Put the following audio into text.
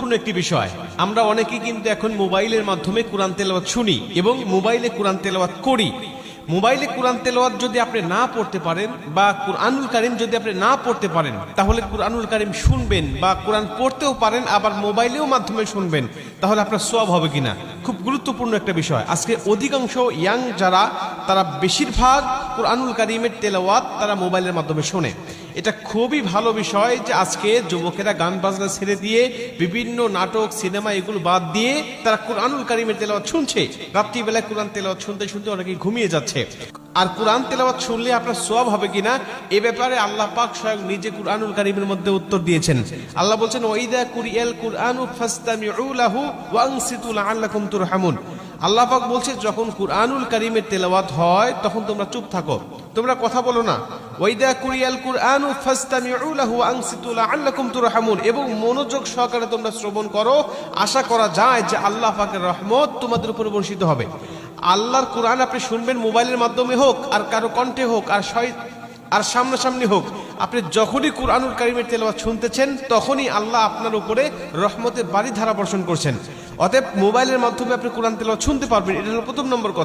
গুরুত্বপূর্ণ একটি বিষয়। আমরা অনেকেই কিন্তু এখন মোবাইলের মাধ্যমে কোরআন তেলাওয়াত শুনি এবং মোবাইলে কোরআন তেলাওয়াত করি। মোবাইলে কোরআন তেলাওয়াত যদি আপনি না পড়তে পারেন বা কুরআনুল কারীম যদি আপনি না পড়তে পারেন, তাহলে কুরআনুল কারীম শুনবেন বা কোরআন পড়তেও পারেন, আবার মোবাইলেও মাধ্যমে শুনবেন, তাহলে আপনার সওয়াব হবে কিনা, খুব গুরুত্বপূর্ণ একটা বিষয়। আজকে অধিকাংশ ইয়াং যারা, তারা বেশিরভাগ কুরআনুল কারীমের তেলাওয়াত তারা মোবাইলের মাধ্যমে শোনে। এটা খুবই ভালো বিষয় যে আজকে যুবকেরা গান বাজনা ছেড়ে দিয়ে বিভিন্ন নাটক সিনেমা এগুলো বাদ দিয়ে তারা কুরআনুল কারীমের তেলাওয়াত শুনছে। রাত্রিবেলায় কোরআন তেলাওয়াত শুনতে শুনতে অনেকে ঘুমিয়ে যাচ্ছে। আর কোরআন তেলাওয়াত শুনলে আপনার সওয়াব হবে কিনা, এ ব্যাপারে আল্লাহ পাক স্বয়ং নিজে কুরআনুল কারীমের মধ্যে উত্তর দিয়েছেন। আল্লাহ বলছেন, ওয়াইদা কুরিয়াল কুরআনু ফাসতামিউ লাহু ওয়া আনসিতু লাআল্লাকুম তুরহামুন। আল্লাহ পাক বলছে, যখন কুরআনুল কারীমের তেলাওয়াত হয় তখন তোমরা চুপ থাকো, তোমরা কথা বলো না। ওয়াইদা কুরিয়াল কুরআনু ফাসতামিউ লাহু ওয়া আনসিতু লাআল্লাকুম তুরহামুন, এবং মনোযোগ সহকারে তোমরা শ্রবণ করো, আশা করা যায় যে আল্লাহ পাকের রহমত তোমাদের উপর বর্ষিত হবে। আল্লাহর কোরআন আপনি শুনবেন মোবাইলের মাধ্যমে হোক আর কারো কণ্ঠে হোক আর সামনাসামনি হোক, আপনি যখনই কুরআনুল কারীমের তেলাওয়াত শুনতেছেন তখনই আল্লাহ আপনার উপরে রহমতের বাড়িধারা বর্ষণ করছেন। অতএব মোবাইলের মাধ্যমে আপনি কোরআন তেলাওয়াত শুনতে পারবেন, এটা হলো প্রথম নম্বর কথা।